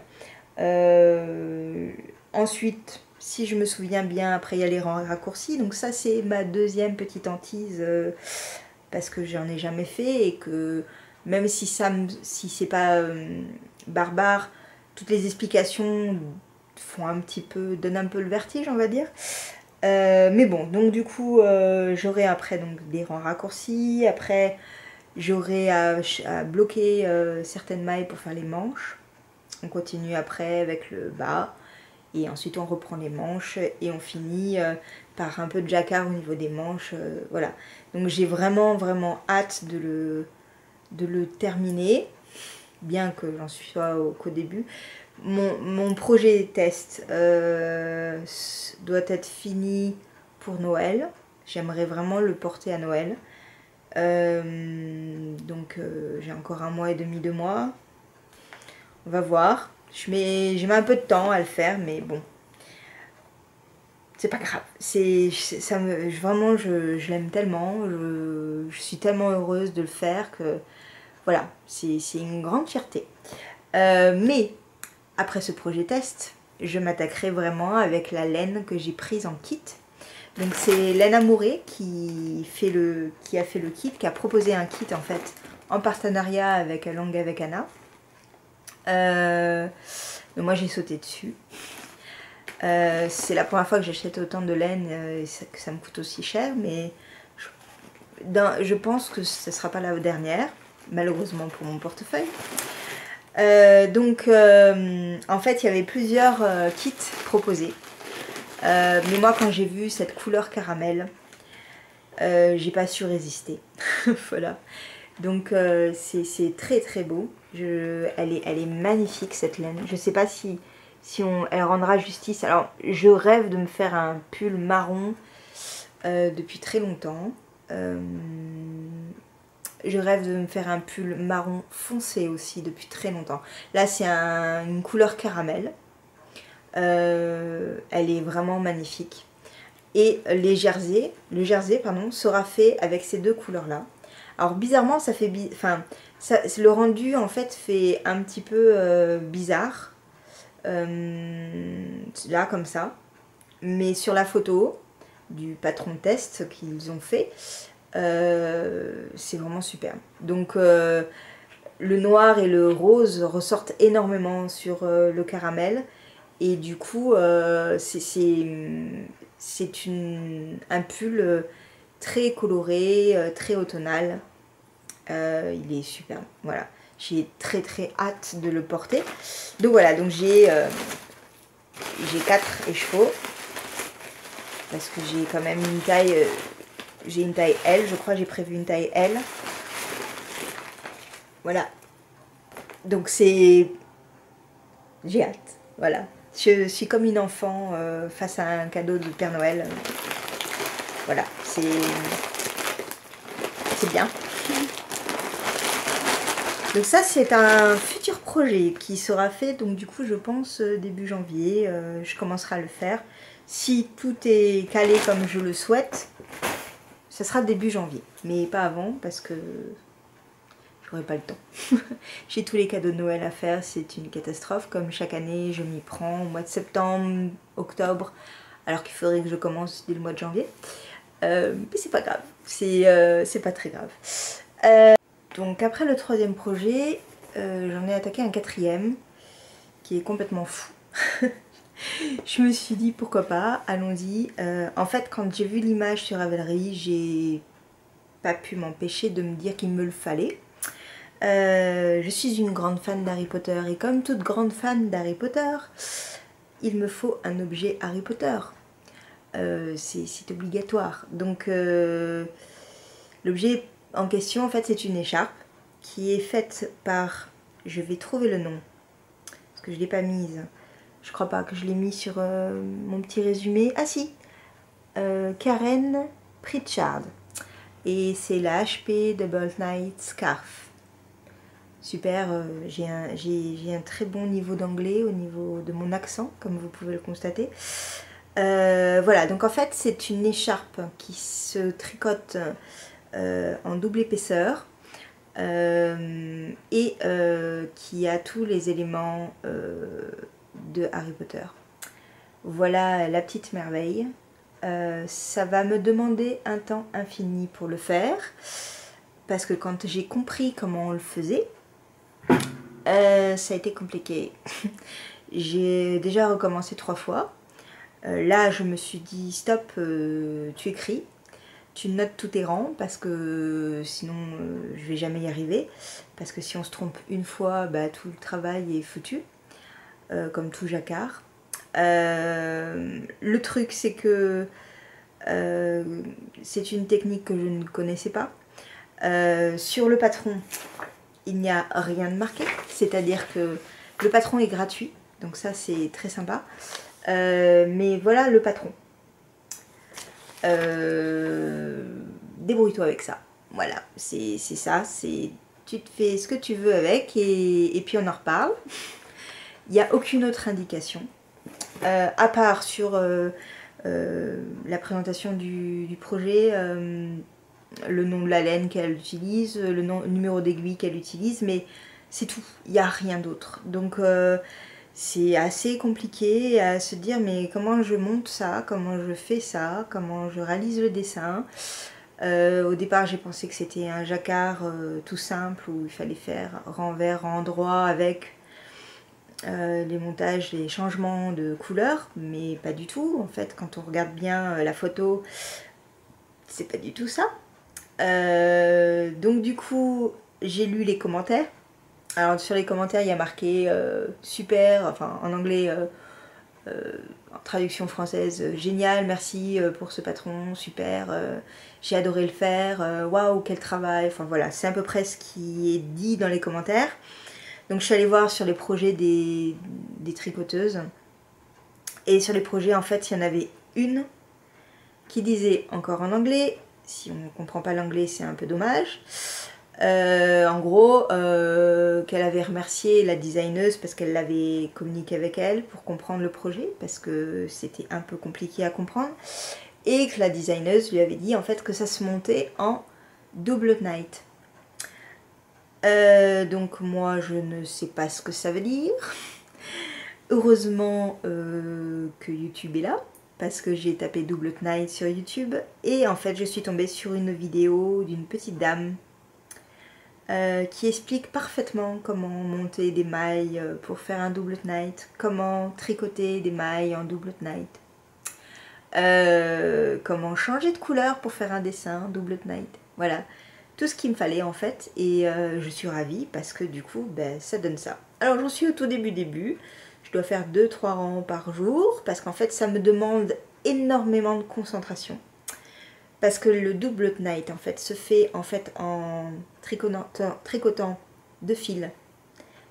Ensuite, si je me souviens bien, après il y a les rangs raccourcis. Donc ça c'est ma deuxième petite hantise parce que j'en ai jamais fait et que même si c'est pas barbare, toutes les explications donnent un peu le vertige, on va dire. Mais bon, donc du coup j'aurai après donc des rangs raccourcis. Après j'aurai à bloquer certaines mailles pour faire les manches. On continue après avec le bas et ensuite on reprend les manches et on finit par un peu de jacquard au niveau des manches. Voilà, donc j'ai vraiment vraiment hâte de le terminer, bien que j'en sois qu'au début. Mon projet test doit être fini pour Noël. J'aimerais vraiment le porter à Noël. Donc j'ai encore 1 mois et demi, 2 mois. On va voir. J'ai mis un peu de temps à le faire, mais bon. C'est pas grave. Vraiment, je l'aime tellement. Je suis tellement heureuse de le faire que... Voilà, c'est une grande fierté. Mais, après ce projet test, je m'attaquerai vraiment avec la laine que j'ai prise en kit. Donc c'est Laine Amourée qui a fait le kit, qui a proposé un kit en fait, en partenariat avec Langue avec Anna. Mais moi j'ai sauté dessus. C'est la première fois que j'achète autant de laine et que ça me coûte aussi cher, mais je pense que ce ne sera pas la dernière, malheureusement pour mon portefeuille. Donc en fait il y avait plusieurs kits proposés, mais moi quand j'ai vu cette couleur caramel, j'ai pas su résister. Voilà, donc c'est très très beau. Elle est magnifique cette laine. Je sais pas si elle rendra justice. Alors je rêve de me faire un pull marron depuis très longtemps. Je rêve de me faire un pull marron foncé aussi depuis très longtemps. Là c'est une couleur caramel. Elle est vraiment magnifique. Et le jersey pardon, sera fait avec ces deux couleurs là. Alors bizarrement ça fait le rendu en fait fait un petit peu bizarre là comme ça, mais sur la photo du patron test qu'ils ont fait c'est vraiment super. Donc le noir et le rose ressortent énormément sur le caramel et du coup c'est un pull très coloré, très automnal. Il est superbe, voilà. J'ai très hâte de le porter. Donc voilà, donc j'ai 4 écheveaux. Parce que j'ai quand même une taille... j'ai une taille L, je crois, j'ai prévu une taille L. Voilà. Donc c'est... J'ai hâte, voilà. Je suis comme une enfant face à un cadeau de Père Noël. Voilà, c'est bien. Donc ça c'est un futur projet qui sera fait, donc du coup je pense début janvier, je commencerai à le faire. Si tout est calé comme je le souhaite, ça sera début janvier, mais pas avant parce que j'aurai pas le temps. J'ai tous les cadeaux de Noël à faire, c'est une catastrophe, comme chaque année je m'y prends au mois de septembre, octobre, alors qu'il faudrait que je commence dès le mois de janvier. Mais c'est pas grave, c'est pas très grave. Donc après le troisième projet, j'en ai attaqué un quatrième qui est complètement fou. Je me suis dit pourquoi pas, allons-y. En fait quand j'ai vu l'image sur Ravelry, j'ai pas pu m'empêcher de me dire qu'il me le fallait. Je suis une grande fan d'Harry Potter et comme toute grande fan d'Harry Potter, il me faut un objet Harry Potter. C'est obligatoire. Donc l'objet en question en fait c'est une écharpe qui est faite par, je vais trouver le nom parce que je l'ai pas mise, je crois pas que je l'ai mis sur mon petit résumé, ah si, Karen Pritchard, et c'est la HP Double Knight Scarf. Super, j'ai un très bon niveau d'anglais au niveau de mon accent comme vous pouvez le constater. Voilà, donc en fait c'est une écharpe qui se tricote en double épaisseur et qui a tous les éléments de Harry Potter. Voilà la petite merveille. Ça va me demander un temps infini pour le faire parce que quand j'ai compris comment on le faisait, ça a été compliqué. J'ai déjà recommencé 3 fois. Là je me suis dit stop, tu écris, tu notes tous tes rangs parce que sinon je vais jamais y arriver, parce que si on se trompe une fois, bah, tout le travail est foutu, comme tout jacquard. Le truc c'est que c'est une technique que je ne connaissais pas. Sur le patron il n'y a rien de marqué, c'est à dire que le patron est gratuit, donc ça c'est très sympa. Mais voilà le patron. Débrouille-toi avec ça. Voilà, c'est ça. Tu te fais ce que tu veux avec et puis on en reparle. Il n'y a aucune autre indication. À part sur la présentation du projet, le nom de la laine qu'elle utilise, le numéro d'aiguille qu'elle utilise, mais c'est tout. Il n'y a rien d'autre. Donc c'est assez compliqué à se dire mais comment je monte ça, comment je fais ça, comment je réalise le dessin. Au départ j'ai pensé que c'était un jacquard tout simple où il fallait faire renvers, endroit avec les montages, les changements de couleurs, mais pas du tout. En fait quand on regarde bien la photo, c'est pas du tout ça. Donc du coup j'ai lu les commentaires. Alors sur les commentaires il y a marqué super, enfin en anglais, en traduction française, génial, merci pour ce patron, super, j'ai adoré le faire, waouh quel travail, enfin voilà, c'est à peu près ce qui est dit dans les commentaires. Donc je suis allée voir sur les projets des tricoteuses, et sur les projets en fait il y en avait une qui disait encore en anglais, si on ne comprend pas l'anglais c'est un peu dommage. En gros, qu'elle avait remercié la designeuse parce qu'elle l'avait communiqué avec elle pour comprendre le projet, parce que c'était un peu compliqué à comprendre. et que la designeuse lui avait dit en fait que ça se montait en double night. Donc moi je ne sais pas ce que ça veut dire. Heureusement que YouTube est là, parce que j'ai tapé double night sur YouTube et en fait je suis tombée sur une vidéo d'une petite dame qui explique parfaitement comment monter des mailles pour faire un double night, comment tricoter des mailles en double night, comment changer de couleur pour faire un dessin double night. Voilà, tout ce qu'il me fallait en fait, et je suis ravie parce que du coup ben, ça donne ça. Alors j'en suis au tout début, je dois faire 2-3 rangs par jour parce qu'en fait ça me demande énormément de concentration. Parce que le double night en fait se fait en tricotant deux fils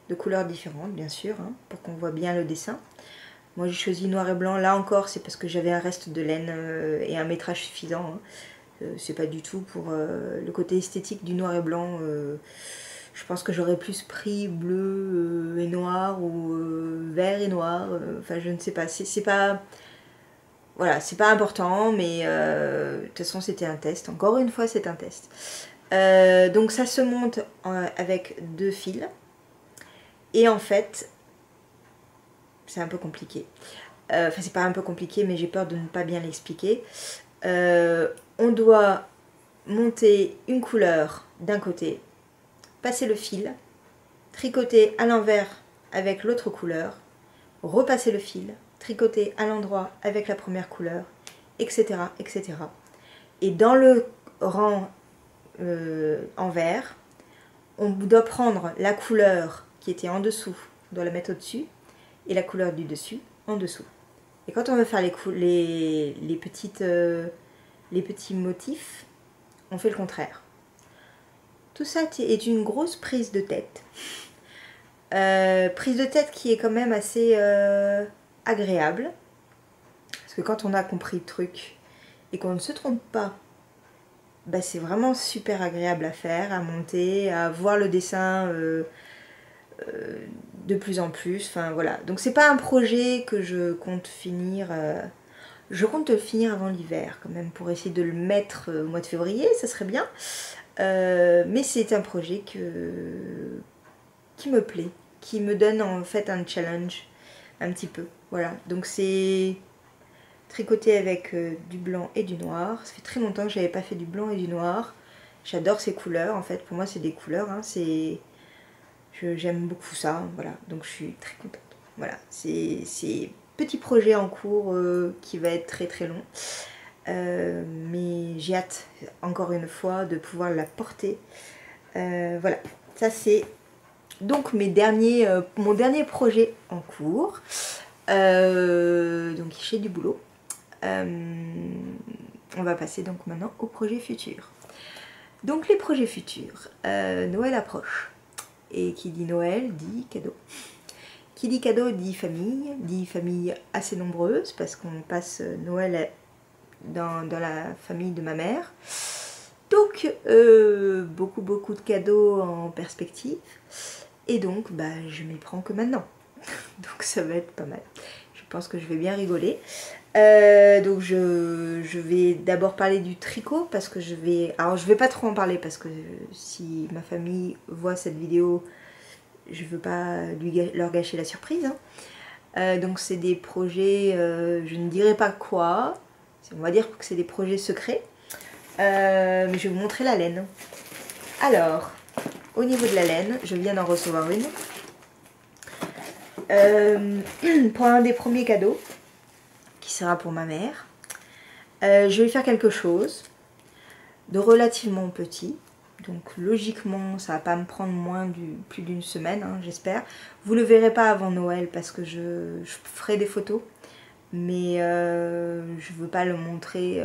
de couleurs différentes bien sûr, hein, pour qu'on voit bien le dessin. Moi j'ai choisi noir et blanc, là encore c'est parce que j'avais un reste de laine et un métrage suffisant. Hein. C'est pas du tout pour le côté esthétique du noir et blanc. Je pense que j'aurais plus pris bleu et noir ou vert et noir. Enfin je ne sais pas, c'est pas... Voilà, c'est pas important, mais de toute façon c'était un test. Encore une fois, c'est un test. Donc ça se monte avec deux fils. Et en fait, c'est un peu compliqué. Enfin, c'est pas un peu compliqué, mais j'ai peur de ne pas bien l'expliquer. On doit monter une couleur d'un côté, passer le fil, tricoter à l'envers avec l'autre couleur, repasser le fil, tricoter à l'endroit avec la première couleur, etc. etc. Et dans le rang en vert, on doit prendre la couleur qui était en dessous, on doit la mettre au-dessus, et la couleur du dessus en dessous. Et quand on veut faire les petits motifs, on fait le contraire. Tout ça est une grosse prise de tête. Prise de tête qui est quand même assez agréable. Parce que quand on a compris le truc et qu'on ne se trompe pas, bah c'est vraiment super agréable à faire, à monter, à voir le dessin de plus en plus. Enfin voilà. Donc c'est pas un projet que je compte finir. Je compte le finir avant l'hiver quand même pour essayer de le mettre au mois de février, ça serait bien. Mais c'est un projet qui me plaît, qui me donne en fait un challenge un petit peu. Voilà. Donc c'est tricoté avec du blanc et du noir. Ça fait très longtemps que j'avais pas fait du blanc et du noir. J'adore ces couleurs, en fait, pour moi c'est des couleurs, hein. J'aime beaucoup ça, voilà, donc je suis très contente. Voilà, c'est petit projet en cours qui va être très très long. Mais j'ai hâte, encore une fois, de pouvoir la porter. Voilà, ça c'est donc mon dernier projet en cours. Donc j'ai du boulot. On va passer donc maintenant aux projets futurs. Donc les projets futurs, Noël approche. Et qui dit Noël dit cadeau. Qui dit cadeau dit famille assez nombreuse parce qu'on passe Noël dans la famille de ma mère. Donc beaucoup de cadeaux en perspective. Et donc bah, je m'y prends que maintenant. Donc ça va être pas mal. Je pense que je vais bien rigoler. Donc je vais d'abord parler du tricot parce que je vais pas trop en parler parce que si ma famille voit cette vidéo, je veux pas leur gâcher la surprise, hein. Donc c'est des projets, je ne dirai pas quoi, on va dire que c'est des projets secrets, mais je vais vous montrer la laine. Alors, au niveau de la laine, je viens d'en recevoir une. Pour un des premiers cadeaux, qui sera pour ma mère, je vais faire quelque chose de relativement petit. Donc logiquement, ça va pas me prendre plus d'une semaine, hein, j'espère. Vous le verrez pas avant Noël parce que je ferai des photos. Mais je veux pas le montrer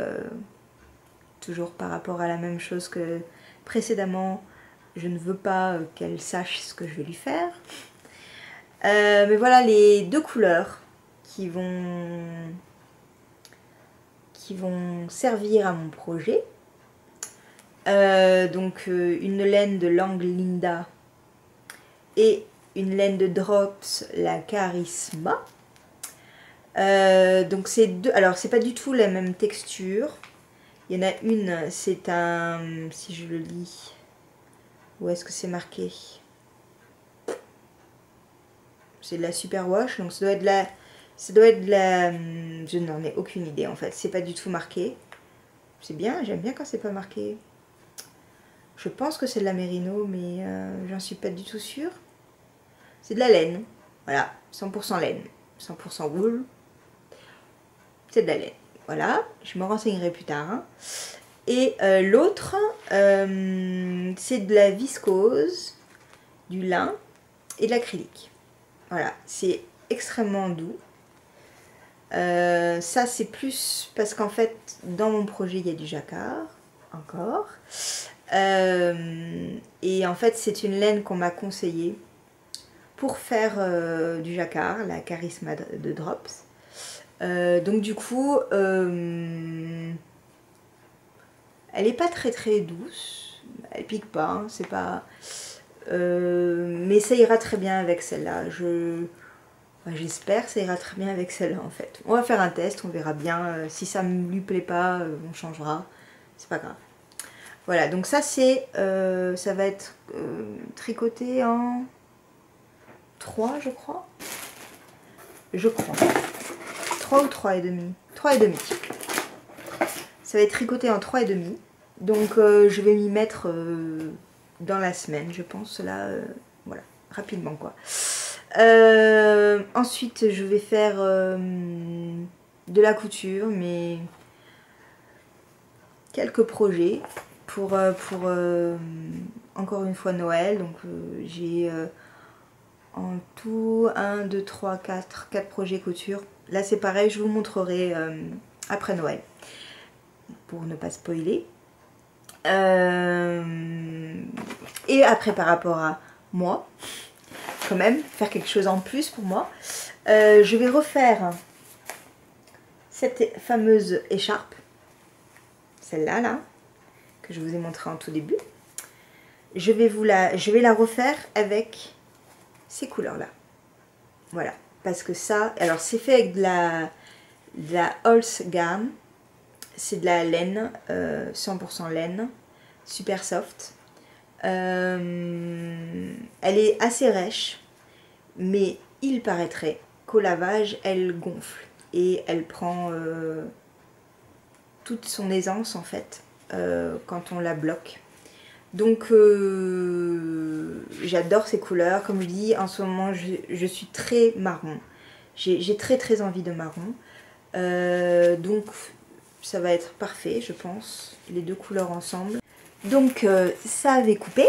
toujours par rapport à la même chose que précédemment. Je ne veux pas qu'elle sache ce que je vais lui faire. Mais voilà les deux couleurs qui vont servir à mon projet. Donc une laine de Lang Linda et une laine de Drops, la Charisma. Donc c'est deux, alors c'est pas du tout la même texture. Il y en a une, c'est un, si je le lis, où est-ce que c'est marqué? C'est de la superwash, donc ça doit être de la, je n'en ai aucune idée en fait, c'est pas du tout marqué. C'est bien, j'aime bien quand c'est pas marqué. Je pense que c'est de la mérino, mais j'en suis pas du tout sûre. C'est de la laine, voilà, 100% laine, 100% wool. C'est de la laine, voilà, je me renseignerai plus tard. Hein. Et l'autre, c'est de la viscose, du lin et de l'acrylique. Voilà, c'est extrêmement doux. Ça, c'est plus parce qu'en fait, dans mon projet, il y a du jacquard, encore. Et en fait, c'est une laine qu'on m'a conseillée pour faire du jacquard, la Charisma de Drops. Donc du coup, elle est pas très douce, elle pique pas, hein, c'est pas... mais ça ira très bien avec celle-là, j'espère que ça ira très bien avec celle-là en fait. On va faire un test, on verra bien, si ça ne lui plaît pas, on changera, c'est pas grave. Voilà, donc ça c'est, ça va être tricoté en 3 je crois. Je crois. 3 ou 3 et demi. 3 et demi. Ça va être tricoté en 3 et demi. Donc je vais m'y mettre dans la semaine, je pense, là, voilà, rapidement quoi. Ensuite, je vais faire de la couture, mais quelques projets pour encore une fois Noël. Donc j'ai en tout 1, 2, 3, 4 projets couture. Là c'est pareil, je vous montrerai après Noël pour ne pas spoiler. Et après par rapport à moi, quand même, faire quelque chose en plus pour moi, je vais refaire cette fameuse écharpe, celle-là, là, que je vous ai montré en tout début. Je vais la refaire avec ces couleurs-là. Voilà, parce que ça, alors c'est fait avec de la Holz Garn, c'est de la laine, 100% laine, super soft. Elle est assez rêche, mais il paraîtrait qu'au lavage, elle gonfle et elle prend toute son aisance en fait quand on la bloque. Donc j'adore ces couleurs, comme je dis, en ce moment je suis très marron, j'ai très envie de marron, donc ça va être parfait je pense, les deux couleurs ensemble. Donc ça avait coupé,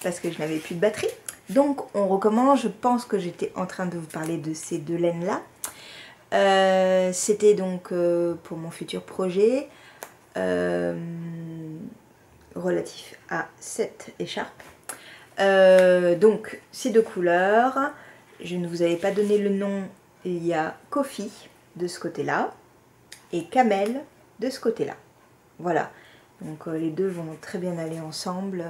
parce que je n'avais plus de batterie, donc on recommence. Je pense que j'étais en train de vous parler de ces deux laines là. C'était donc pour mon futur projet, relatif à cette écharpe. Donc ces deux couleurs, je ne vous avais pas donné le nom, il y a Coffee de ce côté là et Camel de ce côté là. Voilà, donc les deux vont très bien aller ensemble.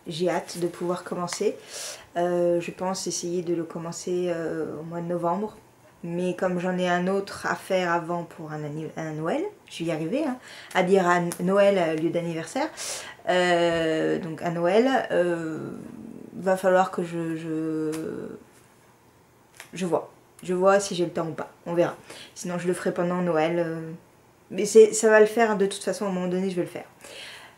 J'ai hâte de pouvoir commencer. Je pense essayer de le commencer au mois de novembre. Mais comme j'en ai un autre à faire avant pour un Noël, je vais y arriver, hein, à dire à Noël lieu d'anniversaire, donc à Noël, va falloir que je vois si j'ai le temps ou pas, on verra. Sinon je le ferai pendant Noël, mais ça va le faire, de toute façon à un moment donné je vais le faire.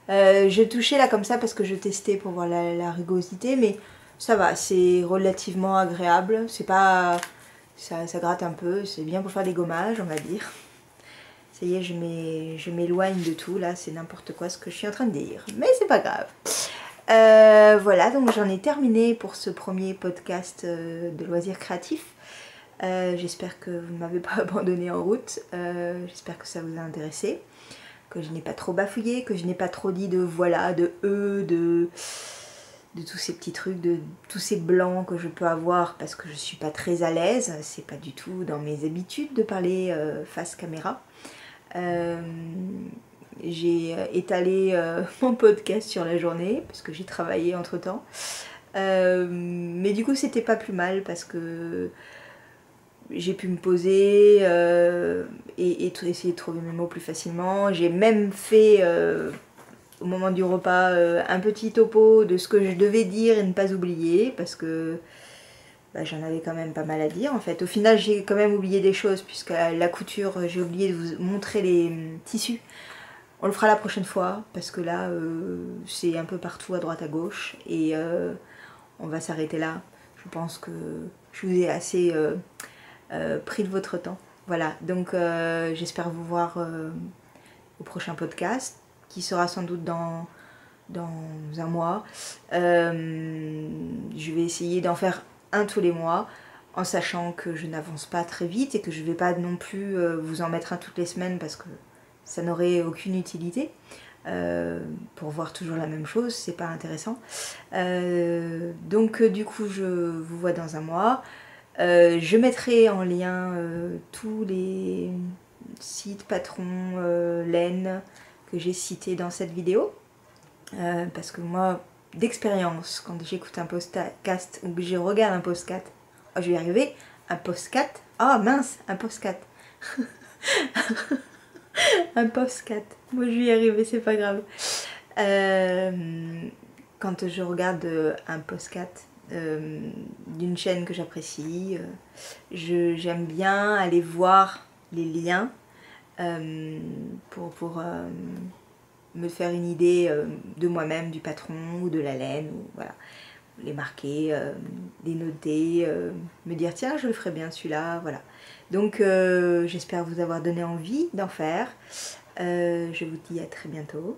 Je touchais là comme ça parce que je testais pour voir la rugosité, mais ça va, c'est relativement agréable, c'est pas... Ça gratte un peu, c'est bien pour faire des gommages, on va dire. Ça y est, je m'éloigne de tout, là, c'est n'importe quoi ce que je suis en train de dire. Mais c'est pas grave. Voilà, donc j'en ai terminé pour ce premier podcast de loisirs créatifs. J'espère que vous ne m'avez pas abandonné en route. J'espère que ça vous a intéressé. Que je n'ai pas trop bafouillé, que je n'ai pas trop dit de voilà, de de tous ces petits trucs, de tous ces blancs que je peux avoir parce que je suis pas très à l'aise, c'est pas du tout dans mes habitudes de parler face caméra. J'ai étalé mon podcast sur la journée parce que j'ai travaillé entre temps, mais du coup c'était pas plus mal parce que j'ai pu me poser et essayer de trouver mes mots plus facilement. J'ai même fait au moment du repas un petit topo de ce que je devais dire et ne pas oublier, parce que bah, j'en avais quand même pas mal à dire en fait. Au final j'ai quand même oublié des choses, puisque à la couture j'ai oublié de vous montrer les tissus. On le fera la prochaine fois, parce que là c'est un peu partout à droite à gauche, et on va s'arrêter là. Je pense que je vous ai assez pris de votre temps. Voilà, donc j'espère vous voir au prochain podcast, qui sera sans doute dans un mois. Je vais essayer d'en faire un tous les mois, en sachant que je n'avance pas très vite et que je ne vais pas non plus vous en mettre un toutes les semaines, parce que ça n'aurait aucune utilité. Pour voir toujours la même chose, c'est pas intéressant. Donc du coup je vous vois dans un mois. Je mettrai en lien tous les sites patrons laine que j'ai cités dans cette vidéo, parce que moi d'expérience, quand j'écoute un podcast ou que je regarde un podcast, oh, je vais y arriver, un podcast, oh mince, un podcast un podcast, moi je vais y arriver, c'est pas grave. Quand je regarde un podcast d'une chaîne que j'apprécie, j'aime bien aller voir les liens pour me faire une idée de moi-même, du patron ou de la laine, ou voilà, les marquer, les noter, me dire tiens je le ferai bien celui-là, voilà. Donc j'espère vous avoir donné envie d'en faire. Je vous dis à très bientôt.